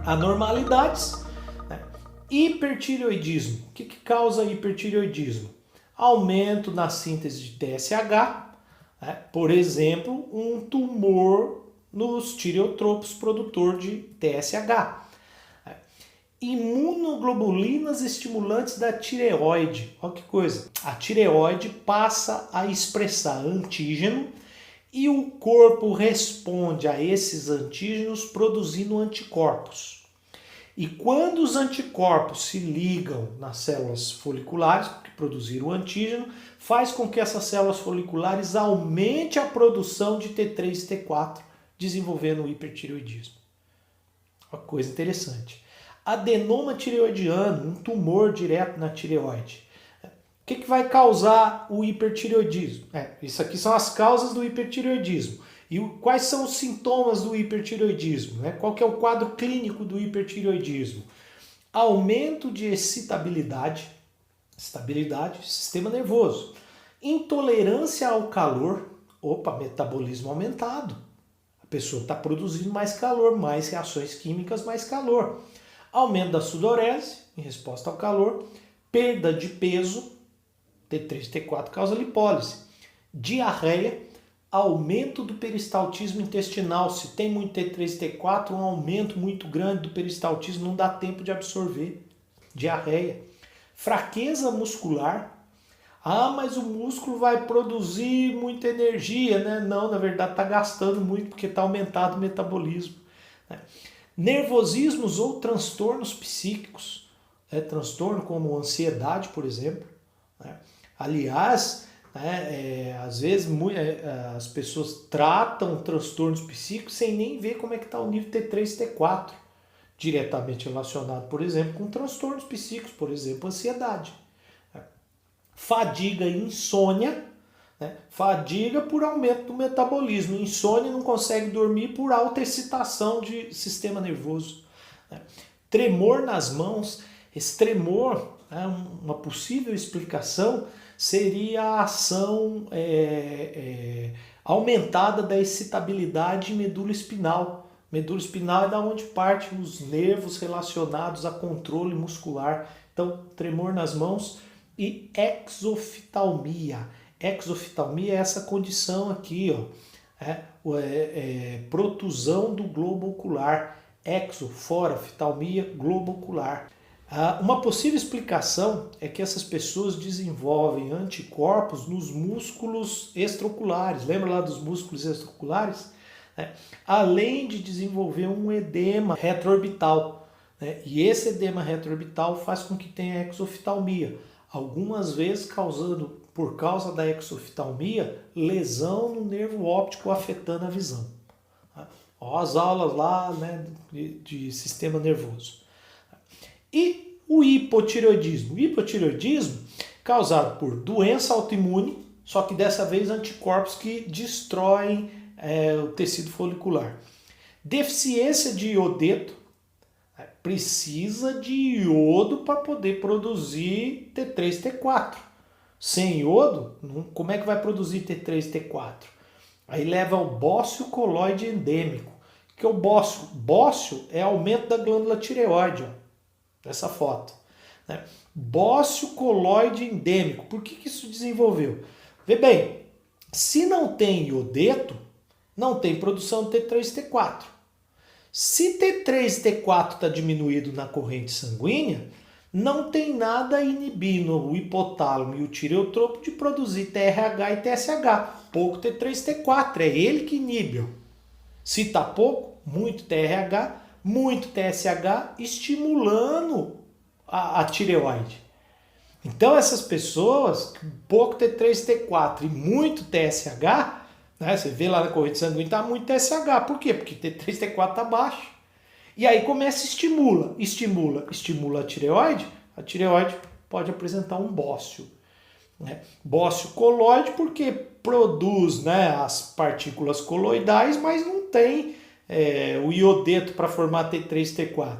anormalidades, né? Hipertireoidismo. O que causa hipertireoidismo? Aumento na síntese de TSH, né? Por exemplo, um tumor nos tireotropos produtor de TSH. Imunoglobulinas estimulantes da tireoide. Olha que coisa. A tireoide passa a expressar antígeno e o corpo responde a esses antígenos produzindo anticorpos. E quando os anticorpos se ligam nas células foliculares, que produziram o antígeno, faz com que essas células foliculares aumente a produção de T3 e T4, desenvolvendo o hipertireoidismo. Uma coisa interessante. Adenoma tireoidiano, um tumor direto na tireoide. O que vai causar o hipertireoidismo? Isso aqui são as causas do hipertireoidismo. E quais são os sintomas do hipertireoidismo? Qual que é o quadro clínico do hipertireoidismo? Aumento de excitabilidade, sistema nervoso. Intolerância ao calor, metabolismo aumentado. A pessoa está produzindo mais calor, mais reações químicas, mais calor. Aumento da sudorese, em resposta ao calor. Perda de peso, T3 e T4 causa lipólise. Diarreia, aumento do peristaltismo intestinal. Se tem muito T3 e T4, um aumento muito grande do peristaltismo, não dá tempo de absorver. Diarreia. Fraqueza muscular. Mas o músculo vai produzir muita energia, né? Não, na verdade está gastando muito porque está aumentado o metabolismo. Nervosismos ou transtornos psíquicos. Transtorno como ansiedade, por exemplo. Aliás, às vezes as pessoas tratam transtornos psíquicos sem nem ver como é que está o nível T3 e T4. Diretamente relacionado, por exemplo, com transtornos psíquicos, por exemplo, ansiedade. Fadiga e insônia. Fadiga por aumento do metabolismo. Insônia, não consegue dormir por alta excitação de sistema nervoso. Tremor nas mãos. Esse tremor, uma possível explicação seria a ação aumentada da excitabilidade em medula espinal. Medula espinal é da onde partem os nervos relacionados a controle muscular. Então, tremor nas mãos e exoftalmia. Exoftalmia é essa condição aqui, protusão do globo ocular. Exo, fora, oftalmia, globo ocular. Uma possível explicação é que essas pessoas desenvolvem anticorpos nos músculos extraoculares. Lembra lá dos músculos extraoculares? Além de desenvolver um edema retroorbital. E esse edema retroorbital faz com que tenha exoftalmia. Algumas vezes causando, por causa da exoftalmia, lesão no nervo óptico afetando a visão. As aulas lá, de sistema nervoso. E o hipotireoidismo? O hipotireoidismo causado por doença autoimune, só que dessa vez anticorpos que destroem o tecido folicular. Deficiência de iodeto. Precisa de iodo para poder produzir T3 e T4. Sem iodo, como é que vai produzir T3 e T4? Aí leva ao bócio coloide endêmico. O que é o bócio? Bócio é aumento da glândula tireoide, nessa foto. Bócio coloide endêmico. Por que isso desenvolveu? Vê bem, se não tem iodeto, não tem produção de T3 e T4. Se T3 e T4 está diminuído na corrente sanguínea, não tem nada inibindo o hipotálamo e o tireotropo de produzir TRH e TSH. Pouco T3 e T4, é ele que inibe. Se está pouco, muito TRH, muito TSH, estimulando a tireoide. Então essas pessoas, pouco T3 e T4 e muito TSH, você vê lá na corrente sanguínea, está muito TSH. Por quê? Porque T3 e T4 está baixo. E aí começa estimula a tireoide pode apresentar um bócio. Bócio coloide porque produz as partículas coloidais, mas não tem o iodeto para formar T3 e T4.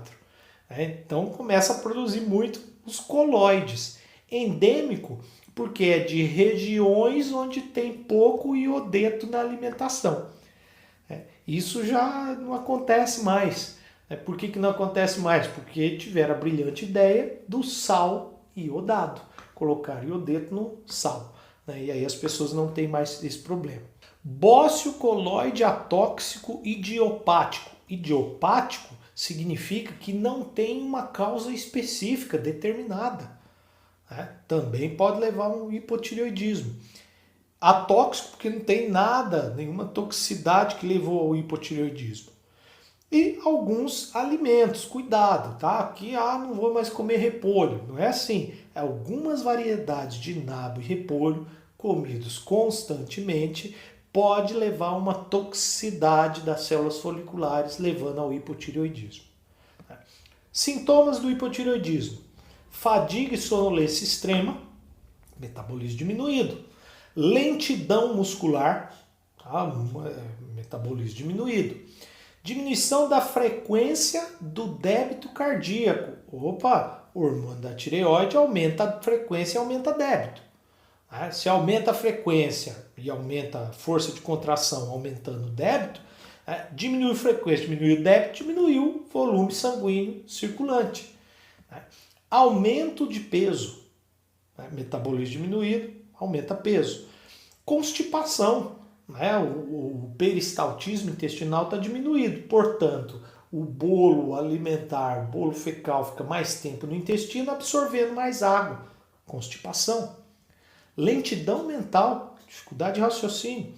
Então começa a produzir muito os coloides. Endêmico porque é de regiões onde tem pouco iodeto na alimentação. Isso já não acontece mais. Por que não acontece mais? Porque tiveram a brilhante ideia do sal iodado. Colocar iodeto no sal. E aí as pessoas não têm mais esse problema. Bócio coloide atóxico idiopático. Idiopático significa que não tem uma causa específica, determinada. Também pode levar a um hipotireoidismo. Atóxico porque não tem nada, nenhuma toxicidade que levou ao hipotireoidismo. E alguns alimentos, cuidado, tá? Aqui, não vou mais comer repolho. Não é assim. Algumas variedades de nabo e repolho comidos constantemente pode levar a uma toxicidade das células foliculares, levando ao hipotireoidismo. Sintomas do hipotireoidismo: fadiga e sonolência extrema, metabolismo diminuído, lentidão muscular, metabolismo diminuído, diminuição da frequência do débito cardíaco. O hormônio da tireoide aumenta a frequência e aumenta o débito. Se aumenta a frequência e aumenta a força de contração, aumentando o débito, diminui a frequência, diminui o débito, diminuiu o volume sanguíneo circulante. Aumento de peso, metabolismo diminuído, aumenta peso. Constipação, o peristaltismo intestinal está diminuído, portanto, o bolo alimentar, o bolo fecal fica mais tempo no intestino, absorvendo mais água. Constipação. Lentidão mental, dificuldade de raciocínio,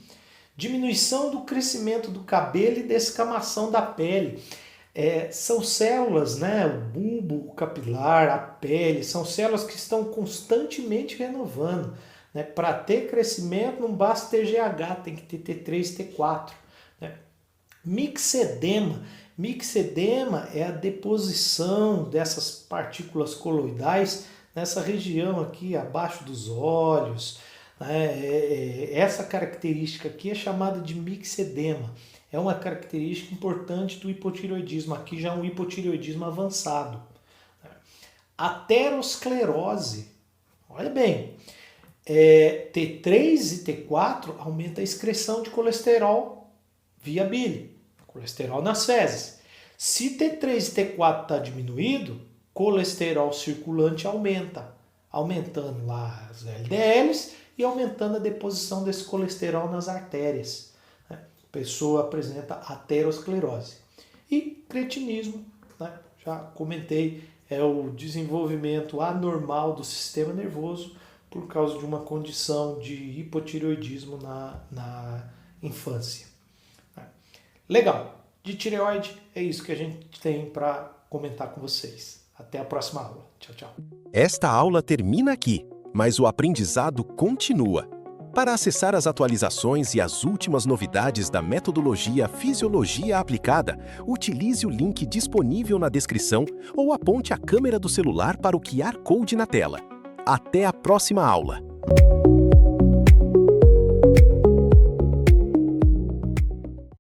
diminuição do crescimento do cabelo e descamação da pele. São células, o bulbo capilar, a pele, são células que estão constantemente renovando. Para ter crescimento não basta ter GH, tem que ter T3 e T4. Mixedema. Mixedema é a deposição dessas partículas coloidais nessa região aqui abaixo dos olhos. Essa característica aqui é chamada de mixedema. É uma característica importante do hipotireoidismo. Aqui já é um hipotireoidismo avançado. Aterosclerose. Olha bem, T3 e T4 aumenta a excreção de colesterol via bile, colesterol nas fezes. Se T3 e T4 está diminuído, colesterol circulante aumenta, aumentando lá as LDLs e aumentando a deposição desse colesterol nas artérias. A pessoa apresenta aterosclerose. E cretinismo, já comentei, é o desenvolvimento anormal do sistema nervoso por causa de uma condição de hipotireoidismo na infância. Legal, de tireoide é isso que a gente tem para comentar com vocês. Até a próxima aula. Tchau, tchau. Esta aula termina aqui, mas o aprendizado continua. Para acessar as atualizações e as últimas novidades da metodologia Fisiologia Aplicada, utilize o link disponível na descrição ou aponte a câmera do celular para o QR Code na tela. Até a próxima aula!